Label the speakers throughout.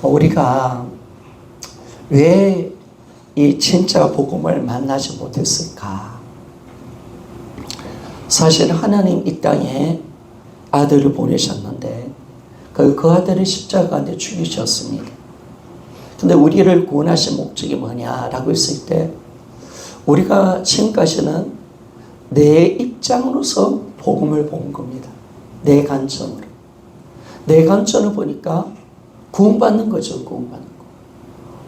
Speaker 1: 우리가 왜 이 진짜 복음을 만나지 못했을까? 사실 하나님 이 땅에 아들을 보내셨는데 그 아들을 십자가에 죽이셨습니다. 근데 우리를 구원하신 목적이 뭐냐라고 했을 때 우리가 지금까지는 내 입장으로서 복음을 본 겁니다. 내 관점으로. 내 관점을 보니까 구원받는 거죠. 구원받는 거.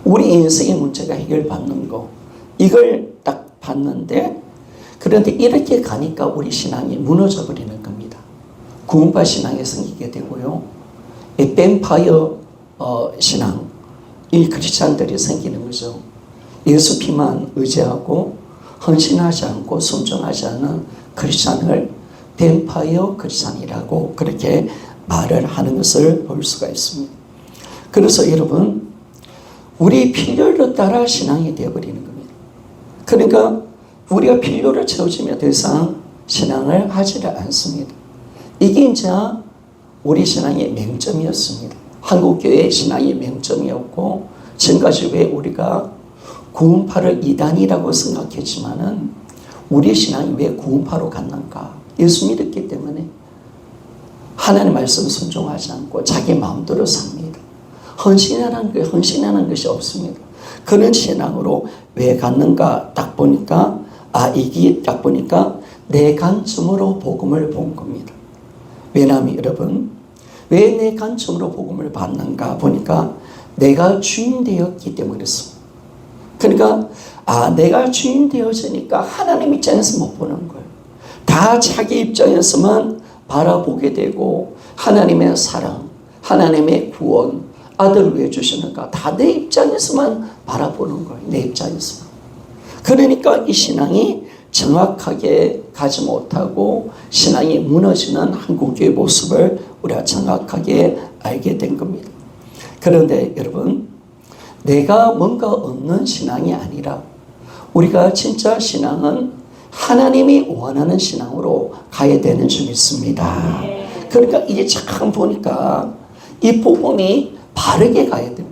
Speaker 1: 우리 인생의 문제가 해결받는 거. 이걸 딱 봤는데 그런데 이렇게 가니까 우리 신앙이 무너져 버리는 겁니다. 구원파 신앙이 생기게 되고요. 이 뱀파이어 신앙, 이 크리스찬들이 생기는 거죠. 예수 피만 의지하고 헌신하지 않고 순종하지 않는 크리스찬을 뱀파이어 크리스찬이라고 그렇게 말을 하는 것을 볼 수가 있습니다. 그래서 여러분, 우리 필요를 따라 신앙이 되어버리는 겁니다. 그러니까 우리가 필요를 채워주면 더 이상 신앙을 하지를 않습니다. 이게 이제 우리 신앙의 맹점이었습니다. 한국교회의 신앙의 맹점이었고 지금까지 왜 우리가 구원파를 이단이라고 생각했지만은 우리 신앙이 왜 구원파로 갔는가? 예수 믿었기 때문에 하나님 말씀 순종하지 않고 자기 마음대로 삽니다. 헌신하는 것이 없습니다. 그런 신앙으로 왜 갔는가 딱 보니까 이게 딱 보니까 내 관점으로 복음을 본 겁니다. 왜냐하면 여러분 왜 내 관점으로 복음을 받는가 보니까 내가 주인 되었기 때문에 그렇습니다. 그러니까 내가 주인 되어지니까 하나님 입장에서 못 보는 거예요. 다 자기 입장에서만 바라보게 되고 하나님의 사랑, 하나님의 구원, 아들을 왜 주시는가 다 내 입장에서만 바라보는 거예요. 내 입장에서만. 그러니까 이 신앙이 정확하게 가지 못하고 신앙이 무너지는 한국교회 모습을 우리가 정확하게 알게 된 겁니다. 그런데 여러분, 내가 뭔가 없는 신앙이 아니라 우리가 진짜 신앙은 하나님이 원하는 신앙으로 가야 되는 줄 믿습니다. 그러니까 이게 참 보니까 이 복음이 바르게 가야 됩니다.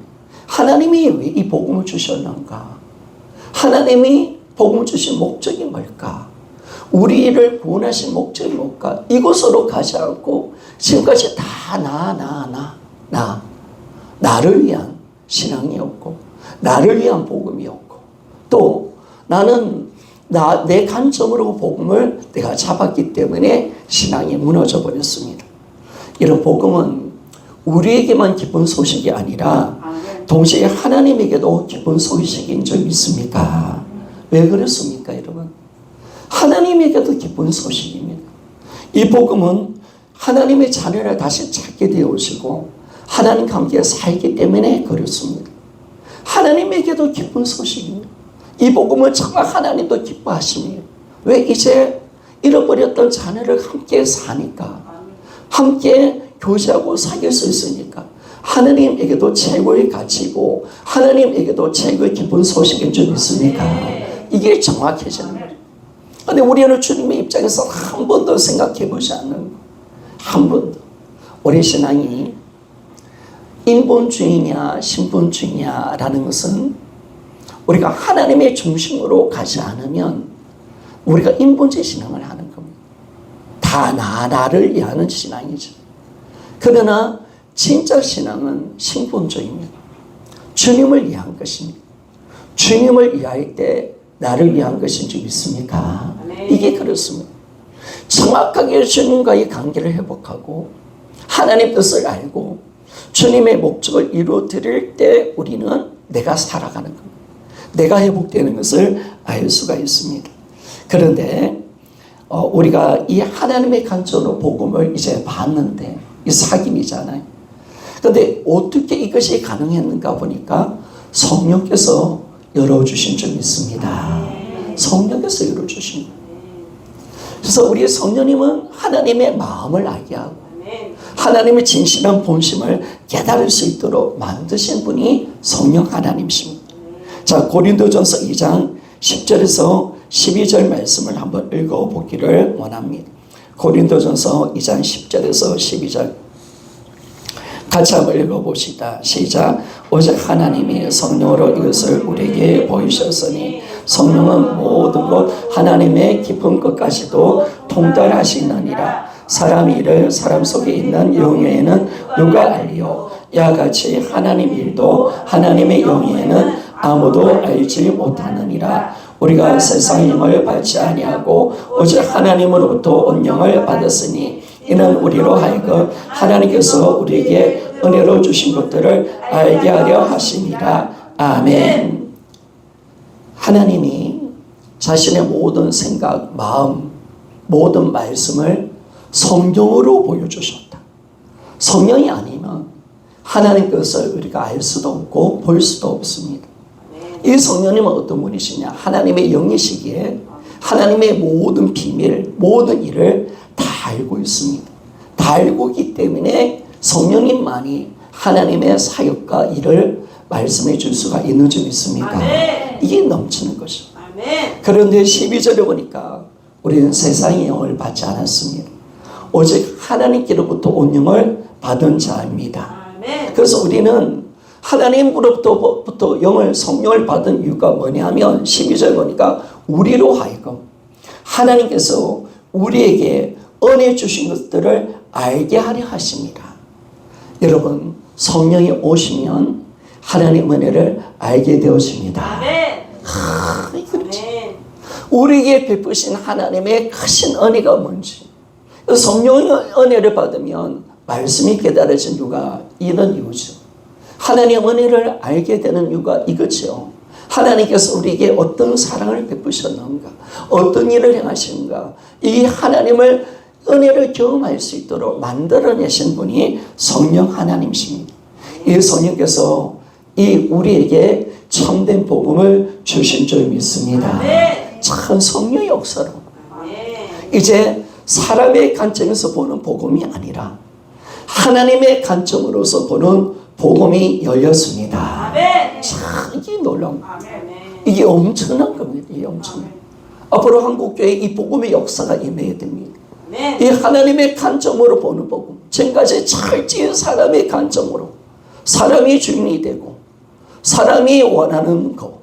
Speaker 1: 하나님이 왜 이 복음을 주셨는가? 하나님이 복음을 주신 목적이 뭘까? 우리를 구원하신 목적이 뭘까? 이곳으로 가지 않고 지금까지 다 나를 위한 신앙이었고 나를 위한 복음이었고 또 나는 내 관점으로 복음을 내가 잡았기 때문에 신앙이 무너져 버렸습니다. 이런 복음은 우리에게만 기쁜 소식이 아니라 동시에 하나님에게도 기쁜 소식인 줄 믿습니까? 왜 그렇습니까, 여러분? 하나님에게도 기쁜 소식입니다. 이 복음은 하나님의 자녀를 다시 찾게 되어지고 하나님과 함께 살기 때문에 그렇습니다. 하나님에게도 기쁜 소식입니다. 이 복음은 정말 하나님도 기뻐하십니다. 왜? 이제 잃어버렸던 자녀를 함께 사니까 함께 교제하고 사귈 수 있으니까 하나님에게도 최고의 가치고 하나님에게도 최고의 기쁜 소식인 줄 믿습니까? 이게 정확해지는 거예요. 그런데 우리는 주님의 입장에서 한 번도 생각해 보지 않는 거예요. 한 번도. 우리 신앙이 인본주의냐 신분주의냐라는 것은 우리가 하나님의 중심으로 가지 않으면 우리가 인본주의 신앙을 하는 겁니다. 다 나를 위하는 신앙이죠. 그러나 진짜 신앙은 신분주의입니다. 주님을 위한 것입니다. 주님을 위할 때 나를 위한 것인 줄 믿습니까? 이게 그렇습니다. 정확하게 주님과의 관계를 회복하고 하나님의 뜻을 알고 주님의 목적을 이루어드릴 때 우리는 내가 살아가는 겁니다. 내가 회복되는 것을 알 수가 있습니다. 그런데 우리가 이 하나님의 관점으로 복음을 이제 봤는데 이 사귐이잖아요. 그런데 어떻게 이것이 가능했는가 보니까 성령께서 열어주신 줄 믿습니다. 성령께서 열어주신 거예요. 그래서 우리 성령님은 하나님의 마음을 알게 하고 하나님의 진실한 본심을 깨달을 수 있도록 만드신 분이 성령 하나님이십니다. 자, 고린도전서 2장 10절에서 12절 말씀을 한번 읽어보기를 원합니다. 고린도전서 2장 10절에서 12절. 같이 한번 읽어봅시다. 시작. 오직 하나님이 성령으로 이것을 우리에게 보이셨으니 성령은 모든 것 하나님의 깊은 것까지도 통달하시느니라. 사람 일을 사람 속에 있는 영에는 누가 알리요? 이와 같이 하나님 일도 하나님의 영에는 아무도 알지 못하느니라. 우리가 세상 영을 받지 아니하고 오직 하나님으로부터 온 영을 받았으니 이는 우리로 하여금 하나님께서 우리에게 은혜로 주신 것들을 알게 하려 하심이라. 아멘. 하나님이 자신의 모든 생각, 마음, 모든 말씀을 성경으로 보여주셨다. 성령이 아니면 하나님 것을 우리가 알 수도 없고 볼 수도 없습니다. 이 성령님은 어떤 분이시냐? 하나님의 영이시기에 하나님의 모든 비밀, 모든 일을 다 알고 있습니다. 다 알고 있기 때문에 성령님만이 하나님의 사역과 일을 말씀해 줄 수가 있는 줄 믿습니까? 아멘. 이게 넘치는 것이죠. 아멘. 그런데 12절에 보니까 우리는 세상의 영을 받지 않았습니다. 오직 하나님께로부터 온 영을 받은 자입니다. 아멘. 그래서 우리는 하나님으로부터 영을 성령을 받은 이유가 뭐냐면 12절 보니까 우리로 하여금 하나님께서 우리에게 은혜 주신 것들을 알게 하려 하십니다. 여러분 성령이 오시면 하나님 은혜를 알게 되어집니다. 아멘. 아멘. 우리에게 베푸신 하나님의 크신 은혜가 뭔지 성령의 은혜를 받으면 말씀이 깨달아진 이유가 이런 이유죠. 하나님의 은혜를 알게 되는 이유가 이거죠. 하나님께서 우리에게 어떤 사랑을 베푸셨는가, 어떤 일을 행하시는가, 이 하나님을 은혜를 경험할 수 있도록 만들어내신 분이 성령 하나님이십니다. 이 성령께서 이 우리에게 참된 복음을 주신 줄 믿습니다. 참 성령의 역사로 이제 사람의 관점에서 보는 복음이 아니라 하나님의 관점으로서 보는 복음이 열렸습니다. 참 이게 놀라운 이게 엄청난 겁니다. 이게 엄청난. 앞으로 한국교회 이 복음의 역사가 임해야 됩니다. 이 하나님의 관점으로 보는 복음. 지금까지 찰진 사람의 관점으로 사람이 주인이 되고 사람이 원하는 거,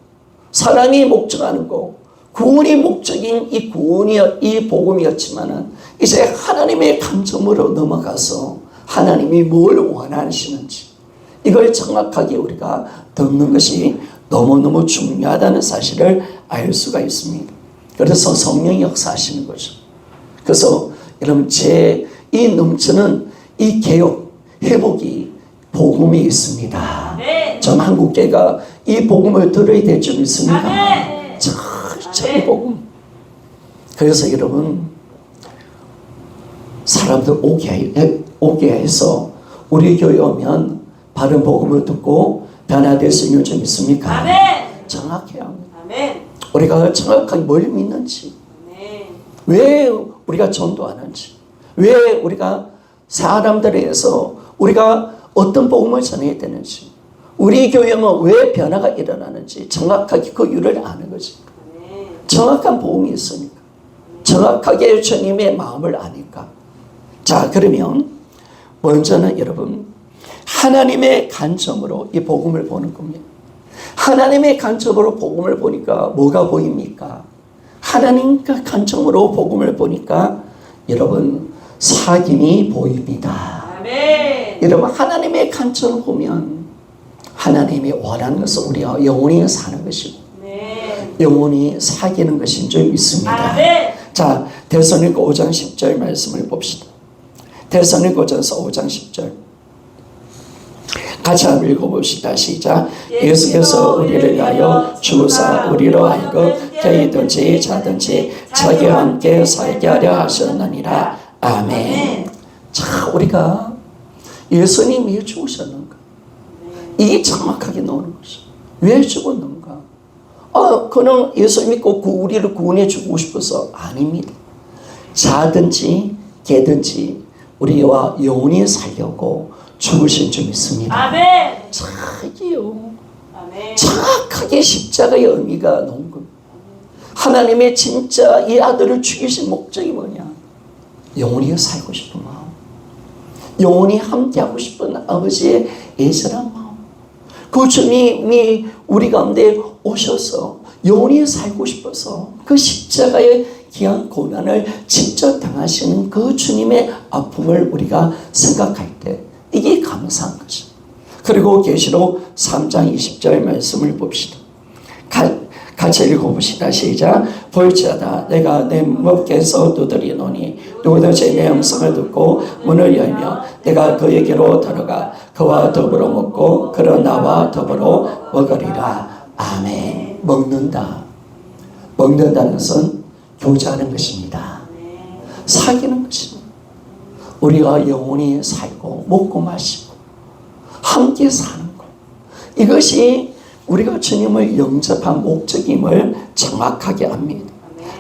Speaker 1: 사람이 목적하는 거, 구원이 목적인 이 구원이 이 복음이었지만은 이제 하나님의 관점으로 넘어가서 하나님이 뭘 원하시는지 이걸 정확하게 우리가 듣는 것이 너무너무 중요하다는 사실을 알 수가 있습니다. 그래서 성령이 역사하시는 거죠. 그래서 여러분 이 넘치는 이 개혁, 회복이 복음이 있습니다. 전 한국교회가 이 복음을 들어야 될 줄 믿습니다. 철저히 복음. 그래서 여러분 사람들 오게 해서 우리 교회 오면 바른 복음을 듣고 변화될 수 있는 줄 믿습니까? 아멘. 정확해야 합니다. 아멘. 우리가 정확하게 뭘 믿는지, 아멘. 왜 우리가 전도하는지, 왜 우리가 사람들에 의해서 우리가 어떤 복음을 전해야 되는지, 우리 교회는 왜 변화가 일어나는지 정확하게 그 이유를 아는 거지. 아멘. 정확한 복음이 있으니까, 정확하게 주님의 마음을 아니까. 자, 그러면 먼저는 여러분 하나님의 관점으로 이 복음을 보는 겁니다. 하나님의 관점으로 복음을 보니까 뭐가 보입니까? 하나님과 관점으로 복음을 보니까 여러분 사귐이 보입니다. 아멘. 여러분 하나님의 관점을 보면 하나님이 원하는 것은 우리가 영원히 사는 것이고 아멘. 영원히 사귀는 것인 줄 믿습니다. 아멘. 자, 데살로니가 5장 10절 말씀을 봅시다. 데살로니가전서 5장 10절 같이 한번 읽어봅시다. 시작. 예수께서 우리를 위하여 죽으사 우리로 하여금 개이든지 자든지 자기와 함께 살게 하려 하셨느니라. 아멘. 자, 우리가 예수님이 왜 죽으셨는가? 이게 정확하게 나오는 것이죠. 왜 죽었는가? 그는 예수님이 꼭 우리를 구원해 주고 싶어서 아닙니다. 자든지 개든지 우리와 영원히 살려고 죽으신 줄 믿습니다. 아멘. 자기요. 아멘. 정확하게 십자가의 의미가 나온 겁니다. 하나님의 진짜 이 아들을 죽이신 목적이 뭐냐? 영원히 살고 싶은 마음. 영원히 함께하고 싶은 아버지의 애절한 마음, 그 주님이 우리 가운데 오셔서 영원히 살고 싶어서 그 십자가의 귀한 고난을 직접 당하시는 그 주님의 아픔을 우리가 생각할 때 이게 감사한 것이죠. 그리고 계시록 3장 20절 말씀을 봅시다. 같이 읽어봅시다. 시작. 볼지어다 내가 내 목에서 두드리노니 누구든지 내 음성을 듣고 문을 열며 내가 그에게로 들어가 그와 더불어 먹고 그는 나와 더불어 먹으리라. 아멘. 먹는다는 것은 교제하는 것입니다. 사귀는 것입니다. 우리가 영원히 살고 먹고 마시고 함께 사는 것, 이것이 우리가 주님을 영접한 목적임을 정확하게 압니다.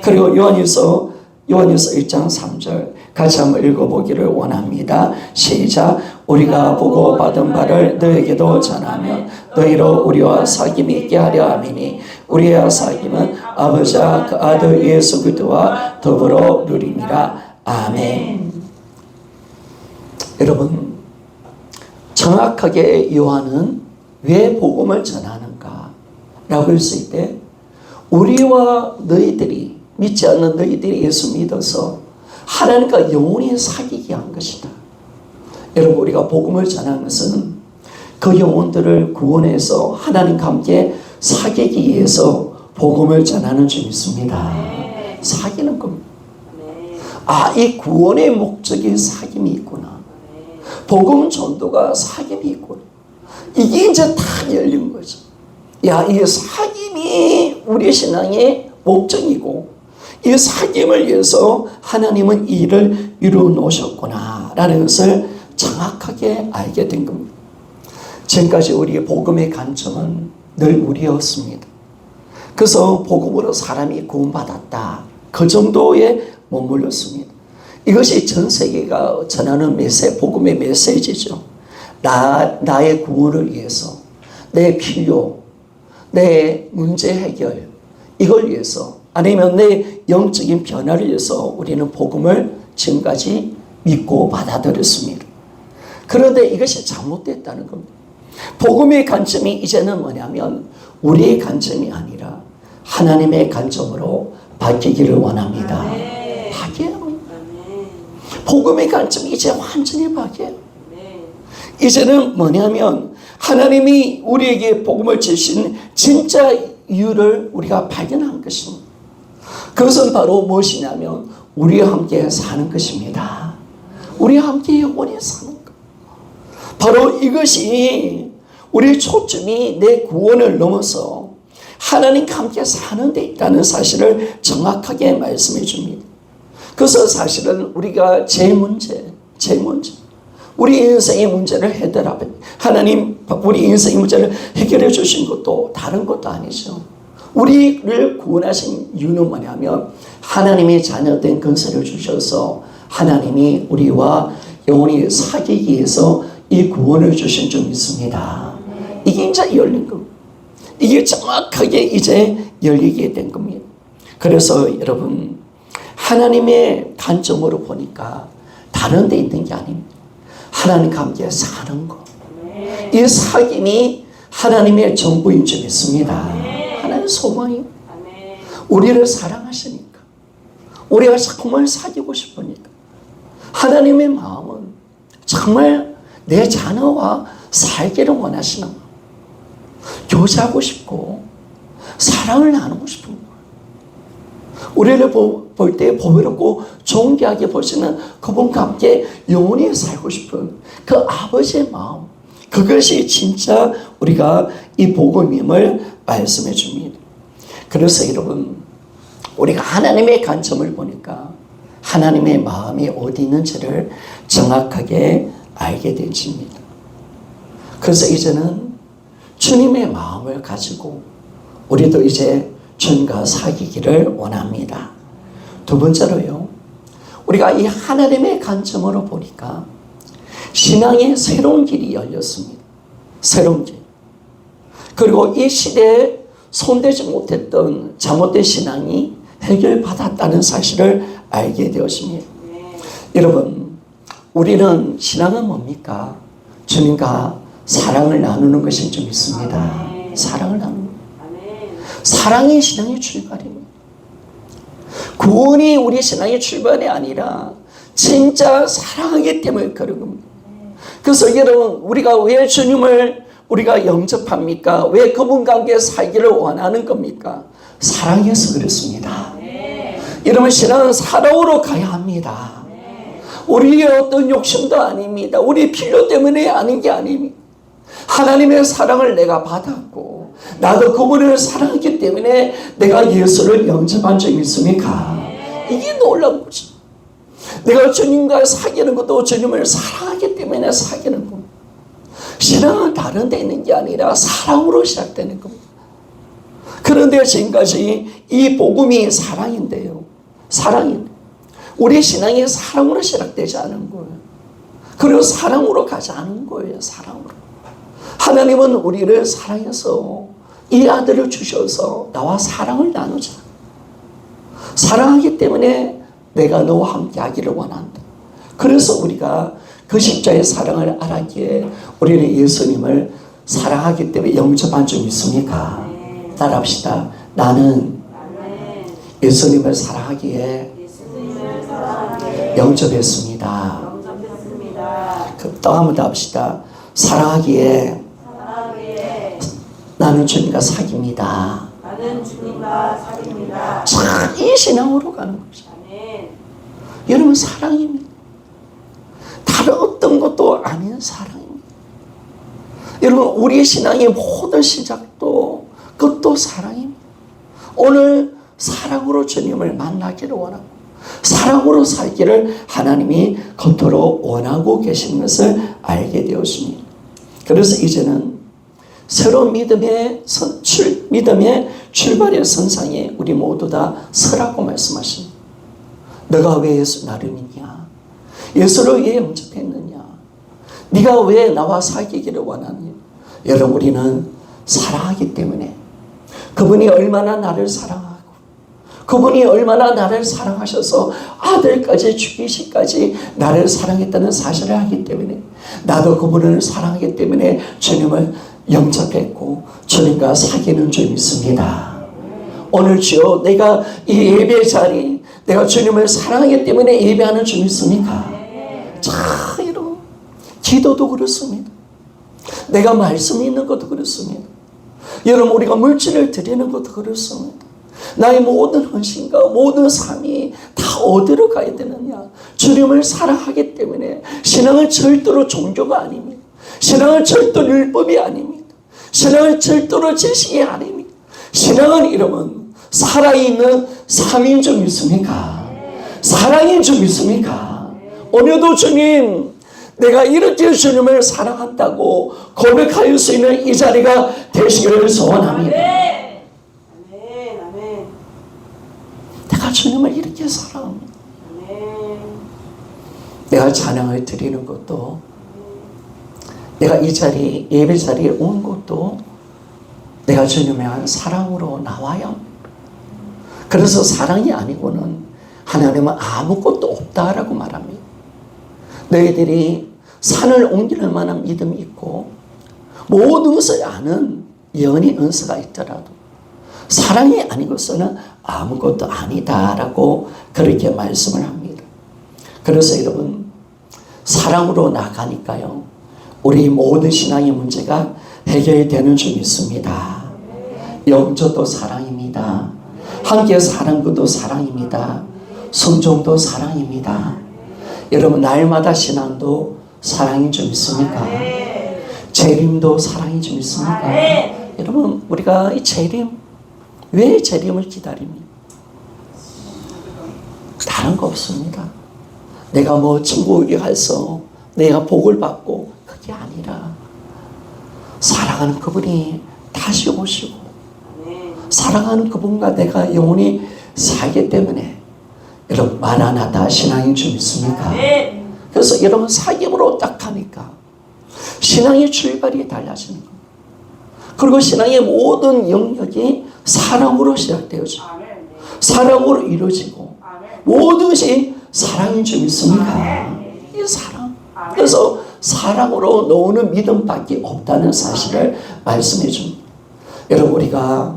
Speaker 1: 그리고 요한일서 1장 3절 같이 한번 읽어보기를 원합니다. 시작. 우리가 보고 받은 바를 너에게도 전하면 너희로 우리와 사귐이 있게 하려 함이니 우리와 사귐은 아버지와 그 아들 예수 그리스도와 더불어 누리니라. 아멘. 여러분, 정확하게 요한은 왜 복음을 전하는가 라고 했을 때 우리와 너희들이 믿지 않는 너희들이 예수 믿어서 하나님과 영원히 사귀게 한 것이다. 여러분, 우리가 복음을 전하는 것은 그 영혼들을 구원해서 하나님과 함께 사귀기 위해서 복음을 전하는 줄 믿습니다. 사귀는 겁니다. 이 구원의 목적이 사귐이 있구나. 복음 전도가 사귐이 있구나. 이게 이제 다 열린 거죠. 이 사귐이 우리 신앙의 목적이고 이 사귐을 위해서 하나님은 이 일을 이루어 놓으셨구나 라는 것을 정확하게 알게 된 겁니다. 지금까지 우리의 복음의 관점은 늘 우리였습니다. 그래서 복음으로 사람이 구원받았다, 그 정도에 머물렀습니다. 이것이 전 세계가 전하는 복음의 메시지죠. 나의 구원을 위해서, 내 필요, 내 문제 해결, 이걸 위해서, 아니면 내 영적인 변화를 위해서 우리는 복음을 지금까지 믿고 받아들였습니다. 그런데 이것이 잘못됐다는 겁니다. 복음의 관점이 이제는 뭐냐면 우리의 관점이 아니라 하나님의 관점으로 바뀌기를 원합니다. 바뀌어요. 복음의 관점이 이제 완전히 바뀌어요. 이제는 뭐냐면 하나님이 우리에게 복음을 주신 진짜 이유를 우리가 발견한 것입니다. 그것은 바로 무엇이냐면 우리와 함께 사는 것입니다. 우리와 함께 영원히 사는 것. 바로 이것이 우리의 초점이 내 구원을 넘어서 하나님과 함께 사는 데 있다는 사실을 정확하게 말씀해 줍니다. 그래서 사실은 우리가 제 문제, 우리 인생의 문제를 해결하면 하나님 우리 인생의 문제를 해결해 주신 것도 다른 것도 아니죠. 우리를 구원하신 이유는 뭐냐면 하나님의 자녀된 근세를 주셔서 하나님이 우리와 영원히 사귀기 위해서 이 구원을 주신 줄 믿습니다. 이게 이제 열린 겁니다. 이게 정확하게 이제 열리게 된 겁니다. 그래서 여러분, 하나님의 관점으로 보니까 다른 데 있는 게 아닙니다. 하나님과 함께 사는 것, 이 사귐이 하나님의 전부인 줄 믿습니다. 하나님의 소망이 우리를 사랑하시니까, 우리가 정말 사귀고 싶으니까, 하나님의 마음은 정말 내 자녀와 살기를 원하시는 거예요. 교제하고 싶고 사랑을 나누고 싶은 거예요. 우리를 볼 때 보배롭고 존귀하게 보시는 그분과 함께 영원히 살고 싶은 그 아버지의 마음, 그것이 진짜 우리가 이 복음임을 말씀해 줍니다. 그래서 여러분, 우리가 하나님의 관점을 보니까 하나님의 마음이 어디 있는지를 정확하게 알게 되집니다. 그래서 이제는 주님의 마음을 가지고 우리도 이제 주님과 사귀기를 원합니다. 두 번째로요, 우리가 이 하나님의 관점으로 보니까 신앙의 새로운 길이 열렸습니다. 새로운 길. 그리고 이 시대에 손대지 못했던 잘못된 신앙이 해결받았다는 사실을 알게 되었습니다. 여러분, 우리는 신앙은 뭡니까? 주님과 사랑을 나누는 것이 좀 있습니다. 사랑을 나누는 사랑이 신앙의 출발입니다. 구원이 우리 신앙의 출발이 아니라 진짜 사랑하기 때문에 그런 겁니다. 그래서 여러분, 우리가 왜 주님을 우리가 영접합니까? 왜 그분 관계에 살기를 원하는 겁니까? 사랑해서 그렇습니다. 여러분, 신앙은 사랑으로 가야 합니다. 우리의 어떤 욕심도 아닙니다. 우리 필요 때문에 아닌 게 아닙니다. 하나님의 사랑을 내가 받았고 나도 그분을 사랑하기 때문에 내가 예수를 영접한 적이 있습니까? 이게 놀라운 거죠. 내가 주님과 사귀는 것도 주님을 사랑하기 때문에 사귀는 겁니다. 신앙은 다른 데 있는 게 아니라 사랑으로 시작되는 겁니다. 그런데 지금까지 이 복음이 사랑인데요. 사랑인데 우리 신앙이 사랑으로 시작되지 않은 거예요. 그리고 사랑으로 가지 않은 거예요. 사랑으로. 하나님은 우리를 사랑해서 이 아들을 주셔서 나와 사랑을 나누자. 사랑하기 때문에 내가 너와 함께 하기를 원한다. 그래서 우리가 그 십자의 사랑을 알았기에 우리는 예수님을 사랑하기 때문에 영접한 적 있습니까? 따라합시다. 나는 예수님을 사랑하기에 영접했습니다. 또 한 번 더 합시다. 사랑하기에 나는 주님과 사귑니다. 자, 이 신앙으로 가는 거죠. 여러분, 사랑입니다. 다른 어떤 것도 아닌 사랑입니다. 여러분, 우리의 신앙의 모든 시작도 그것도 사랑입니다. 오늘 사랑으로 주님을 만나기를 원하고 사랑으로 살기를 하나님이 겉으로 원하고 계신 것을 알게 되었습니다. 그래서 이제는 새로운 믿음의 출발의 선상에 우리 모두 다 서라고 말씀하십니다. 너가 왜 예수 나를 믿냐? 예수를 왜 영접했느냐? 네가 왜 나와 사귀기를 원하느냐? 여러분, 우리는 사랑하기 때문에 그분이 얼마나 나를 사랑하고 그분이 얼마나 나를 사랑하셔서 아들까지 죽이시까지 나를 사랑했다는 사실을 알기 때문에 나도 그분을 사랑하기 때문에 주님을 영접했고 주님과 사귀는 줄 믿습니다. 오늘 주여, 내가 이 예배 자리 내가 주님을 사랑하기 때문에 예배하는 줄 믿습니까? 자, 여러분, 기도도 그렇습니다. 내가 말씀이 있는 것도 그렇습니다. 여러분, 우리가 물질을 드리는 것도 그렇습니다. 나의 모든 헌신과 모든 삶이 다 어디로 가야 되느냐? 주님을 사랑하기 때문에. 신앙은 절대로 종교가 아닙니다. 신앙은 절대로 율법이 아닙니다. 신앙은 절대로 지식이 아닙니다. 신앙은 여러분, 살아있는 삶인 줄 믿습니까? 사랑인 줄 믿습니까? 오늘도 주님, 내가 이렇게 주님을 사랑한다고 고백할 수 있는 이 자리가 되시기를 소원합니다. 내가 주님을 이렇게 사랑합니다. 내가 찬양을 드리는 것도, 내가 이 자리, 예배 자리에 온 것도 내가 주님의 사랑으로 나와야 합니다. 그래서 사랑이 아니고는 하나님은 아무것도 없다라고 말합니다. 너희들이 산을 옮기는 만한 믿음이 있고 모든 것을 아는 영의 은사가 있더라도 사랑이 아니고서는 아무것도 아니다라고 그렇게 말씀을 합니다. 그래서 여러분, 사랑으로 나가니까요, 우리 모든 신앙의 문제가 해결되는 줄 믿습니다. 영접도 사랑입니다. 함께 사는 것도 사랑입니다. 순종도 사랑입니다. 여러분, 날마다 신앙도 사랑인 줄 믿습니까? 재림도 사랑인 줄 믿습니까? 여러분, 우리가 이 재림, 왜 재림을 기다립니까? 다른 거 없습니다. 내가 뭐 천국에 가서 내가 복을 받고 그게 아니라 사랑하는 그분이 다시 오시고 사랑하는 그분과 내가 영원히 살기 때문에 여러분, 마라나다 신앙인 줄 믿습니까? 그래서 여러분, 사귑으로 딱 하니까 신앙의 출발이 달라지는 겁니다. 그리고 신앙의 모든 영역이 사랑으로 시작되어져. 사랑으로 이루어지고 모든 것이 사랑인 줄 믿습니까? 이 사랑. 그래서 사랑으로 놓는 믿음밖에 없다는 사실을 말씀해 줍니다. 여러분, 우리가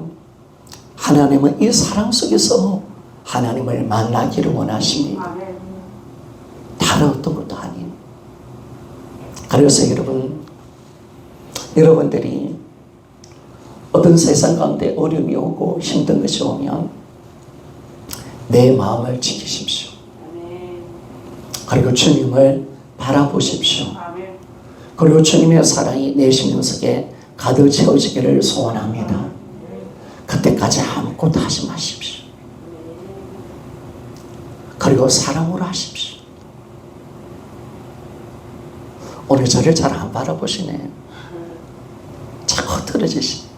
Speaker 1: 하나님은 이 사랑 속에서 하나님을 만나기를 원하십니다. 다른 어떤 것도 아니에요. 그래서 여러분들이 어떤 세상 가운데 어려움이 오고 힘든 것이 오면 내 마음을 지키십시오. 그리고 주님을 바라보십시오. 그리고 주님의 사랑이 내 심령 속에 가득 채워지기를 소원합니다. 그때까지 아무것도 하지 마십시오. 그리고 사랑으로 하십시오. 오늘 저를 잘 안 바라보시네. 자꾸 틀어지시네.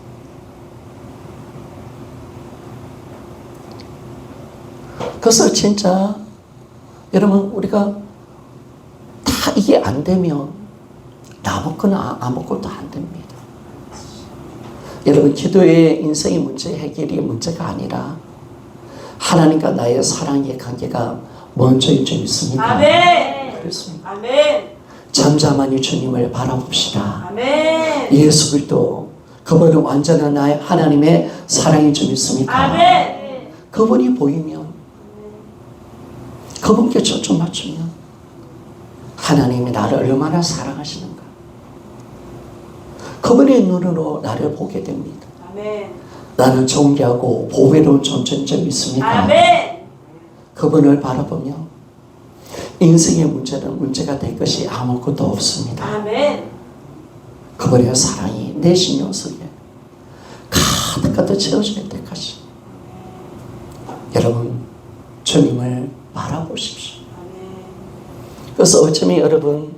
Speaker 1: 그래서 진짜 여러분, 우리가 다 이게 안 되면 나먹거나 아무것도 안 됩니다. 여러분, 기도의 인생의 문제 해결이 문제가 아니라 하나님과 나의 사랑의 관계가 먼저인 줄 믿습니까?
Speaker 2: 아멘.
Speaker 1: 그렇습니다.
Speaker 2: 아멘.
Speaker 1: 잠잠하니 주님을 바라봅시다.
Speaker 2: 아멘.
Speaker 1: 예수 그리스도, 그분은 완전한 나의 하나님의 사랑인 줄 믿습니까?
Speaker 2: 아멘.
Speaker 1: 그분이 보이면, 그분께 초점 맞추면 하나님이 나를 얼마나 사랑하시는가, 그분의 눈으로 나를 보게 됩니다.
Speaker 2: 아멘.
Speaker 1: 나는 존귀하고 보배로운 존재인 줄 믿습니까?
Speaker 2: 아멘.
Speaker 1: 그분을 바라보며 인생의 문제는 문제가 될 것이 아무것도 없습니다.
Speaker 2: 아멘.
Speaker 1: 그분의 사랑이 내 심령 속에 가득가득 채워질 때까지 여러분, 주님을 바라보십시오.
Speaker 2: 아멘.
Speaker 1: 그래서 어쩌면 여러분,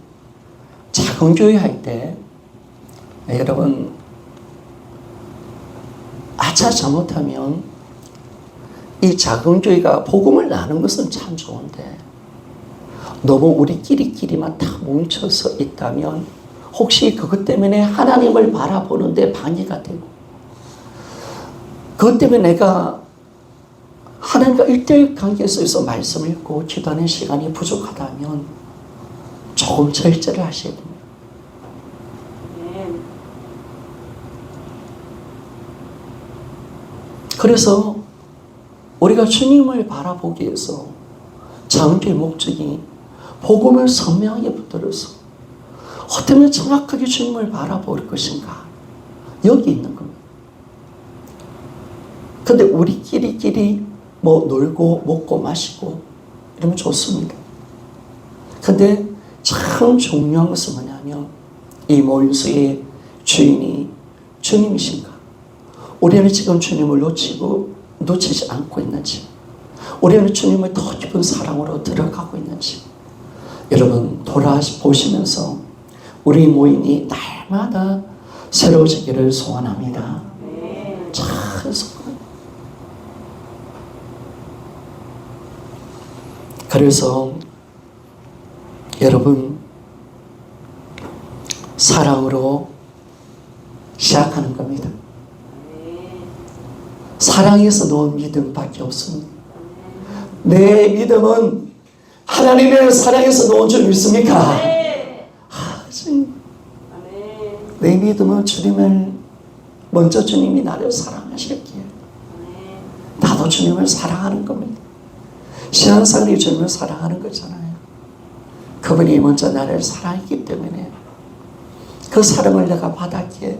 Speaker 1: 작은 교회 할 때 여러분, 아차 잘못하면 이 작은 교회가 복음을 나누는 것은 참 좋은데 너무 우리끼리만 다 뭉쳐서 있다면 혹시 그것 때문에 하나님을 바라보는데 방해가 되고, 그것 때문에 내가 하나님과 1대1 관계 속에서 말씀을 읽고 기도하는 시간이 부족하다면 조금 절제를 하셔야 됩니다.
Speaker 2: 아멘.
Speaker 1: 그래서 우리가 주님을 바라보기 위해서 장기의 목적이 복음을 선명하게 붙들어서 어떻게 정확하게 주님을 바라볼 것인가, 여기 있는 겁니다. 근데 우리끼리 뭐 놀고 먹고 마시고 이러면 좋습니다. 근데 참 중요한 것은 뭐냐면 이 모임수의 주인이 주님이신가, 우리는 지금 주님을 놓치지 않고 있는지, 우리는 주님을 더 깊은 사랑으로 들어가고 있는지, 여러분 돌아보시면서 우리 모임이 날마다 새로워지기를 소원합니다. 참 소원. 그래서 여러분, 사랑으로 시작하는 겁니다. 사랑에서 놓은 믿음밖에 없습니다. 내 믿음은 하나님의 사랑에서 놓은 줄 믿습니까? 내 믿음은 주님을, 먼저 주님이 나를 사랑하셨기에 나도 주님을 사랑하는 겁니다. 신앙생활이 주님을 사랑하는 거잖아요. 그분이 먼저 나를 사랑했기 때문에, 그 사랑을 내가 받았기에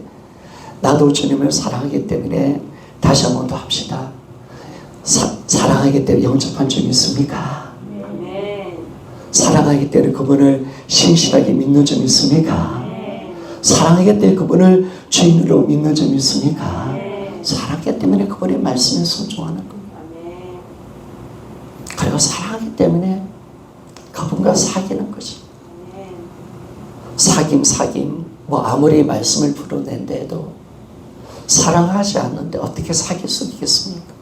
Speaker 1: 나도 주님을 사랑하기 때문에, 다시 한 번 더 합시다. 사랑하기 때문에 영접한 줄 믿습니까? 사랑하기 때문에 그분을 신실하게 믿는 줄 믿습니까? 사랑하기 때문에 그분을 주인으로 믿는 줄 믿습니까? 사랑하기 때문에 그분의 말씀에 순종하는 겁니다. 그리고 사랑하기 때문에 그분과 사귀는 거죠. 사귐 뭐 아무리 말씀을 풀어낸데도 사랑하지 않는데 어떻게 사귈 수 있겠습니까?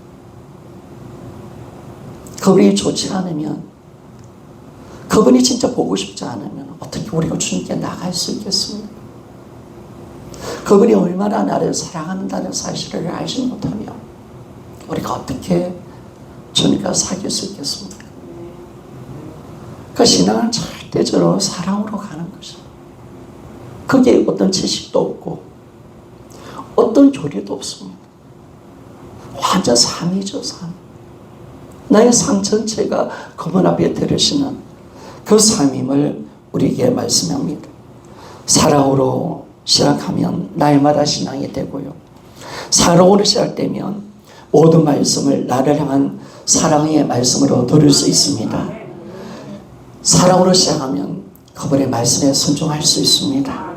Speaker 1: 그분이 좋지 않으면, 그분이 진짜 보고 싶지 않으면 어떻게 우리가 주님께 나갈 수 있겠습니까? 그분이 얼마나 나를 사랑한다는 사실을 알지 못하면 우리가 어떻게 주님과 사귈 수 있겠습니까? 그 신앙은 절대 절대적으로 사랑으로 가는 것이죠. 거기에 어떤 지식도 없고 어떤 교리도 없습니다. 완전 삶이죠, 삶. 나의 삶 전체가 그분 앞에 들으시는 그 삶임을 우리에게 말씀합니다. 사랑으로 시작하면 날마다 신앙이 되고요. 사랑으로 시작되면 모든 말씀을 나를 향한 사랑의 말씀으로 들을 수 있습니다. 사랑으로 시작하면 그분의 말씀에 순종할 수 있습니다.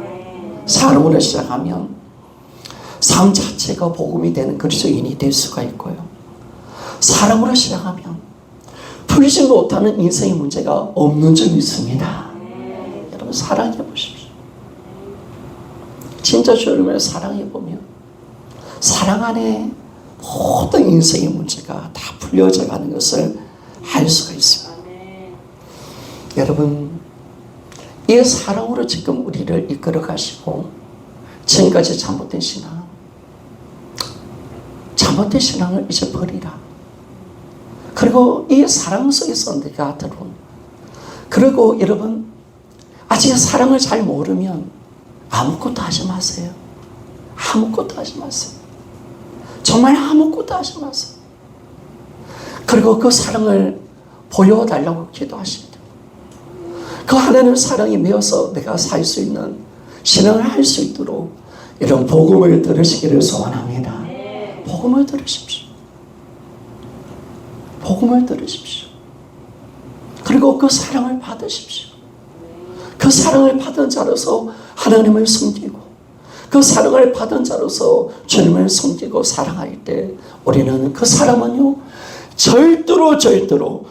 Speaker 1: 사랑으로 시작하면 삶 자체가 복음이 되는 그리스도인이 될 수가 있고요. 사랑으로 시작하면 풀지 못하는 인생의 문제가 없는 점이 있습니다. 여러분 사랑해 보십시오. 진짜 주님을 사랑해 보면 사랑 안에 모든 인생의 문제가 다 풀려져 가는 것을 알 수가 있습니다. 여러분 이 사랑으로 지금 우리를 이끌어 가시고 지금까지 잘못된 신앙을 이제 버리라. 그리고 이 사랑 속에서 내가 들어온. 그리고 여러분 아직 사랑을 잘 모르면 아무것도 하지 마세요. 아무것도 하지 마세요. 정말 아무것도 하지 마세요. 그리고 그 사랑을 보여달라고 기도하십니다. 그 하나님의 사랑이 메어서 내가 살 수 있는 신앙을 할 수 있도록 이런 복음을 들으시기를 소원합니다. 복음을 들으십시오. 복음을 들으십시오. 그리고 그 사랑을 받으십시오. 그 사랑을 받은 자로서 하나님을 섬기고 그 사랑을 받은 자로서 주님을 섬기고 사랑할 때 우리는 그 사람은요 절대로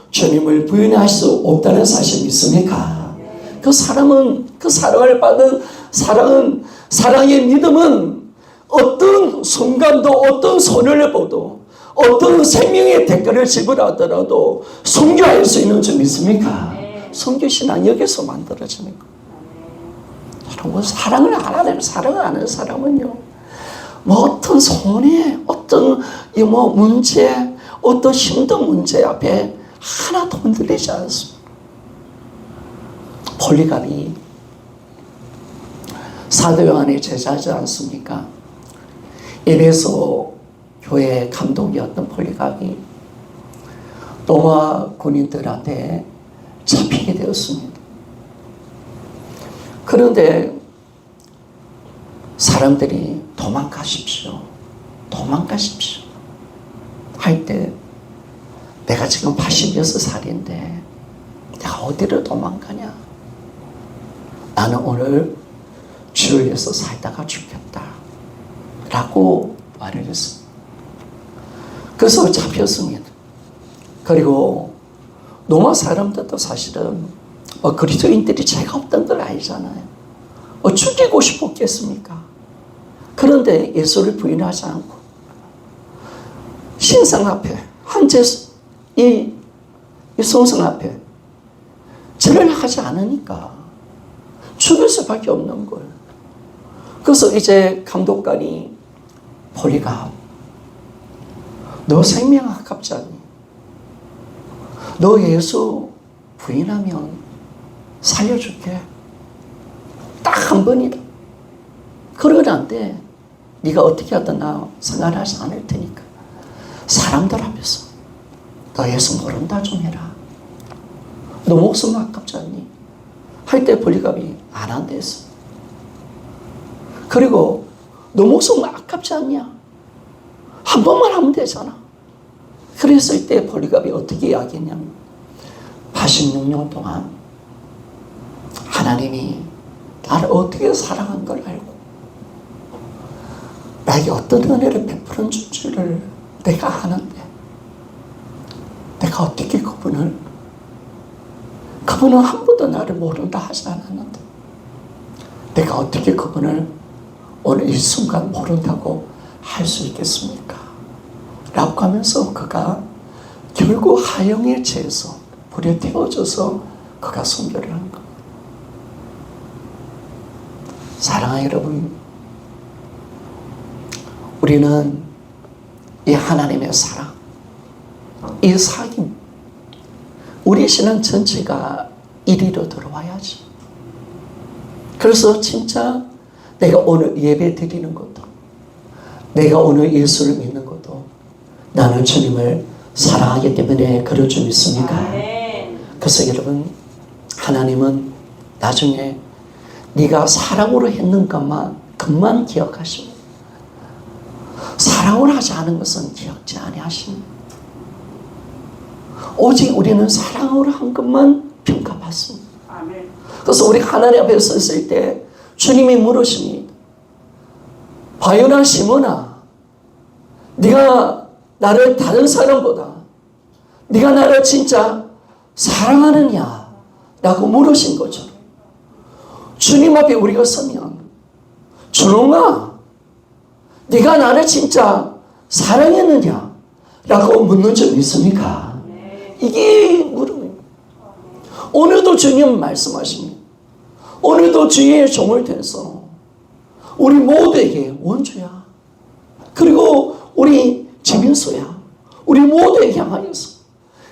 Speaker 1: 주님을 부인할 수 없다는 사실 믿습니까? 그 사람은 그 사랑을 받은 사랑의 믿음은 어떤 순간도 어떤 손해를 보도 어떤 생명의 대가를 지불하더라도 순교할 수 있는 줄 믿습니까? 순교신앙 여기서 만들어지는 거예요. 여러분 사랑을 알아내는 사랑을 아는 사람은요 뭐 어떤 손해 어떤 문제 어떤 힘든 문제 앞에 하나도 흔들리지 않습니다. 폴리갑이 사도 요한의 제자지 않습니까? 에베소 교회 감독이었던 폴리갑이 로마 군인들한테 잡히게 되었습니다. 그런데 사람들이 도망가십시오 할 때 내가 지금 86살인데 내가 어디를 도망가냐? 나는 오늘 주를 위해서 살다가 죽겠다 라고 말을 했습니다. 그래서 잡혔습니다. 그리고 로마 사람들도 사실은 그리스도인들이 죄가 없던 걸 알잖아요. 죽이고 싶었겠습니까? 그런데 예수를 부인하지 않고 신상 앞에 이 성성 앞에 절을 하지 않으니까 죽을 수밖에 없는 거예요. 그래서 이제 감독관이 폴리갑 너 생명 아깝지 않니? 너 예수 부인하면 살려줄게. 딱 한 번이다. 그러면 안 돼. 네가 어떻게 하든 나 상관하지 않을 테니까. 사람들 앞에서 너 예수 모른다 좀 해라. 너 목숨 아깝지 않니? 할 때 폴리갑이 안 한다 했어. 그리고 너 목숨 아깝지 않냐? 한 번만 하면 되잖아. 그랬을 때 폴리갑이 어떻게 이야기했냐면 86년 동안 하나님이 나를 어떻게 사랑한 걸 알고 나에게 어떤 은혜를 베푸는 줄을 내가 아는데 내가 어떻게 그분은 한 번도 나를 모른다 하지 않았는데 내가 어떻게 그분을 오늘 이 순간 모른다고 할 수 있겠습니까? 라고 하면서 그가 결국 하영에 취해서 불에 태워져서 그가 순교를 한 겁니다. 사랑하는 여러분, 우리는 이 하나님의 사랑, 이 사귐, 우리 신앙 전체가 이리로 들어와야죠. 그래서 진짜 내가 오늘 예배 드리는 것도, 내가 오늘 예수를 믿는 것도 나는 주님을 사랑하기 때문에 그럴 줄 믿습니까?
Speaker 2: 아멘.
Speaker 1: 그래서 여러분, 하나님은 나중에 네가 사랑으로 했는 것만 기억하십니다. 사랑으로 하지 않은 것은 기억지 아니하십니다. 오직 우리는 사랑으로 한 것만 평가받습니다.
Speaker 2: 아멘.
Speaker 1: 그래서 우리 하나님 앞에 섰을 때 주님이 물으십니다. 바요나 시몬아, 네가 나를 다른 사람보다 네가 나를 진짜 사랑하느냐? 라고 물으신 것처럼 주님 앞에 우리가 서면 준홍아, 네가 나를 진짜 사랑했느냐? 라고 묻는 줄 믿습니까? 이게 물음입니다. 오늘도 주님 말씀하십니다. 오늘도 주의 종을 대해서 우리 모두에게 원주야, 그리고 우리 지민수야, 우리 모두에게 향하여서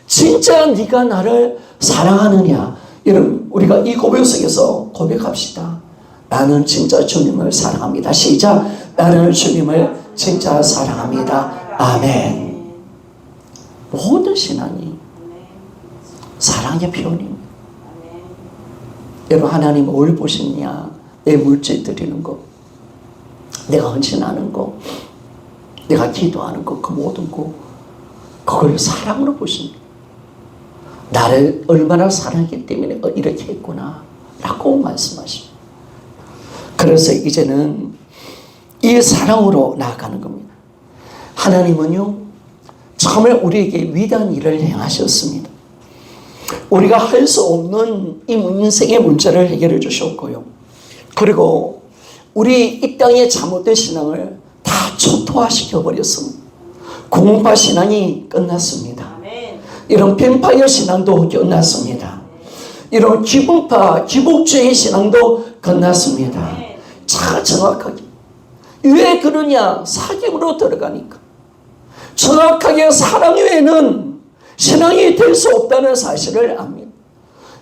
Speaker 1: 진짜 네가 나를 사랑하느냐? 여러분, 우리가 이 고백 속에서 고백합시다. 나는 진짜 주님을 사랑합니다. 시작. 나는 주님을 진짜 사랑합니다. 아멘. 모든 신앙이 사랑의 표현입니다. 여러분, 하나님 뭘 보시냐? 내 물질 드리는 거, 내가 헌신하는 거, 내가 기도하는 거, 그 모든 거, 그걸 사랑으로 보십니다. 나를 얼마나 사랑했기 때문에 이렇게 했구나 라고 말씀하십니다. 그래서 이제는 이 사랑으로 나아가는 겁니다. 하나님은요, 정말 우리에게 위대한 일을 행하셨습니다. 우리가 할 수 없는 이 인생의 문제를 해결해 주셨고요. 그리고 우리 이 땅의 잘못된 신앙을 다 초토화시켜 버렸습니다. 공파 신앙이 끝났습니다. 이런 뱀파이어 신앙도 끝났습니다. 이런 기분파, 기복주의 신앙도 끝났습니다. 자, 정확하게. 왜 그러냐? 사귐으로 들어가니까. 정확하게 사랑 외에는 신앙이 될 수 없다는 사실을 압니다.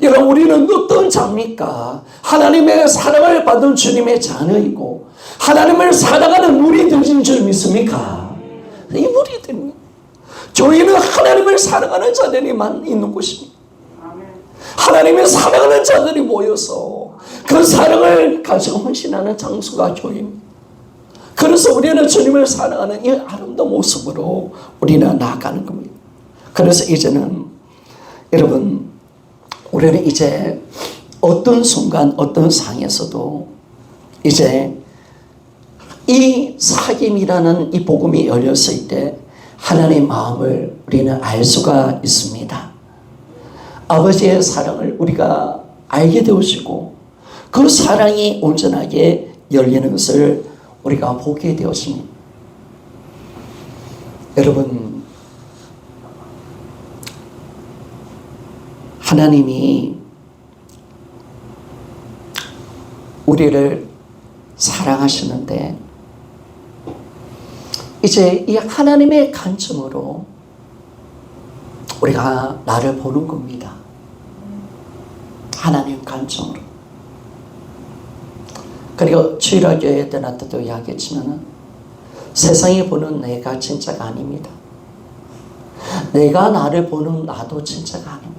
Speaker 1: 여러분, 우리는 어떤 자입니까? 하나님의 사랑을 받은 주님의 자녀이고 하나님을 사랑하는 무리들인 줄 믿습니까? 이 무리들입니다. 교회는 하나님을 사랑하는 자들이만 있는 곳입니다. 하나님을 사랑하는 자들이 모여서 그 사랑을 가지고 헌신하는 장소가 교회입니다. 그래서 우리는 주님을 사랑하는 이 아름다운 모습으로 우리는 나아가는 겁니다. 그래서 이제는 여러분, 우리는 이제 어떤 순간 어떤 상에서도 이제 이 사귐이라는 이 복음이 열렸을 때 하나님의 마음을 우리는 알 수가 있습니다. 아버지의 사랑을 우리가 알게 되어지고 그 사랑이 온전하게 열리는 것을 우리가 보게 되었습니다. 여러분, 하나님이 우리를 사랑하시는데 이제 이 하나님의 관점으로 우리가 나를 보는 겁니다. 하나님 관점으로. 그리고 주일학교에 때나도 이야기했지만 세상이 보는 내가 진짜가 아닙니다. 내가 나를 보는 나도 진짜가 아닙니다.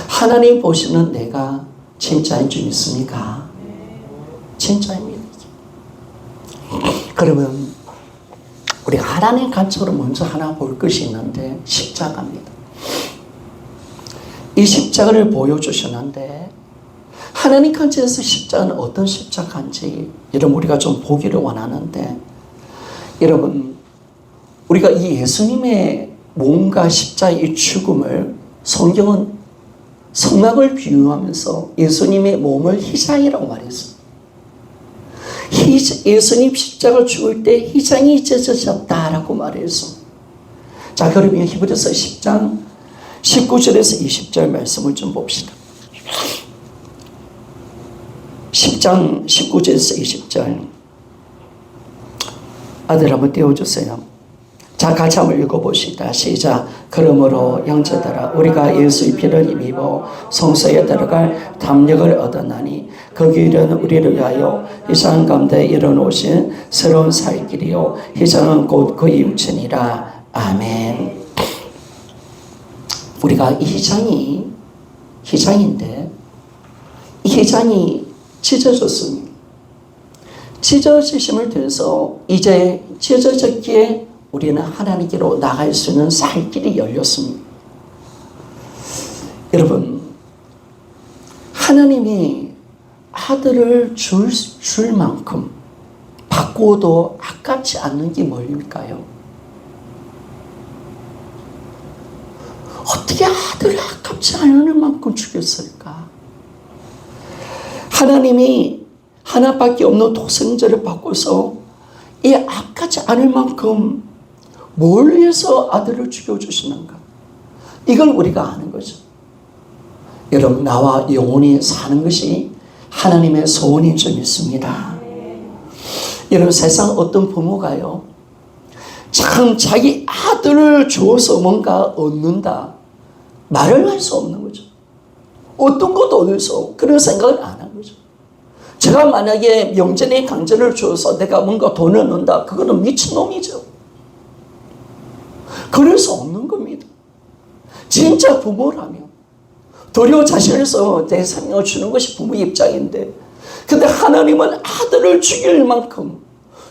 Speaker 1: 하나님 보시는 내가 진짜인 줄 믿습니까? 진짜입니다. 그러면 우리가 하나님 관점으로 먼저 하나 볼 것이 있는데 십자가입니다. 이 십자가를 보여주셨는데 하나님 관점에서 십자가는 어떤 십자가인지 여러분 우리가 좀 보기를 원하는데, 여러분 우리가 이 예수님의 몸과 십자가의 죽음을 성경은 성막을 비유하면서 예수님의 몸을 휘장이라고 말했습니다. 예수님 십자가 죽을 때 휘장이 찢어졌다라고 말했습니다. 자, 그러면 히브리서 10장 19절에서 20절 말씀을 좀 봅시다. 10장 19절에서 20절 아들 한번 띄워주세요. 자, 같이 한번 읽어봅시다. 시작. 그러므로 형제들아, 우리가 예수의 피를 입어 성소에 들어갈 담력을 얻었나니 그 길은 우리를 위하여 희생 가운데 이뤄놓으신 새로운 살 길이요 희생은 곧 그의 육체니라. 아멘. 우리가 이 희생인데 이 희생이 찢어졌습니다. 찢어지심을 통해서 이제 찢어졌기에 우리는 하나님께로 나갈 수 있는 살 길이 열렸습니다. 여러분, 하나님이 아들을 줄 만큼 바꾸어도 아깝지 않는 게 뭘까요? 어떻게 아들을 아깝지 않을 만큼 죽였을까? 하나님이 하나밖에 없는 독생자를 바꿔서 이 아깝지 않을 만큼 뭘 위해서 아들을 죽여주시는가? 이걸 우리가 아는 거죠. 여러분, 나와 영원히 사는 것이 하나님의 소원인 줄 믿습니다. 여러분, 세상 어떤 부모가요, 참 자기 아들을 주어서 뭔가 얻는다 말을 할 수 없는 거죠. 어떤 것도 얻을 수 없고 그런 생각을 안 한 거죠. 제가 만약에 명절에 강제를 주어서 내가 뭔가 돈을 넣는다, 그거는 미친놈이죠. 그럴 수 없는 겁니다. 진짜 부모라면 도리어 자신에서 내 생명을 주는 것이 부모의 입장인데, 근데 하나님은 아들을 죽일 만큼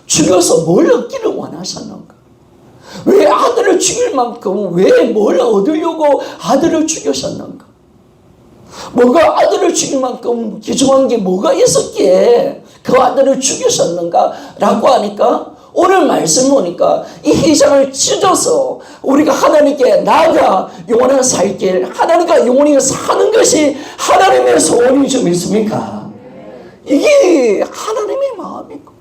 Speaker 1: 죽여서 뭘 얻기를 원하셨는가? 왜 아들을 죽일 만큼, 왜 뭘 얻으려고 아들을 죽이셨는가? 뭔가 아들을 죽일 만큼 귀중한 게 뭐가 있었기에 그 아들을 죽이셨는가? 라고 하니까 오늘 말씀 보니까 이 희생을 찢어서 우리가 하나님께 나아가 영원한 살 길, 하나님과 영원히 사는 것이 하나님의 소원이 좀 있습니까? 이게 하나님의 마음이고,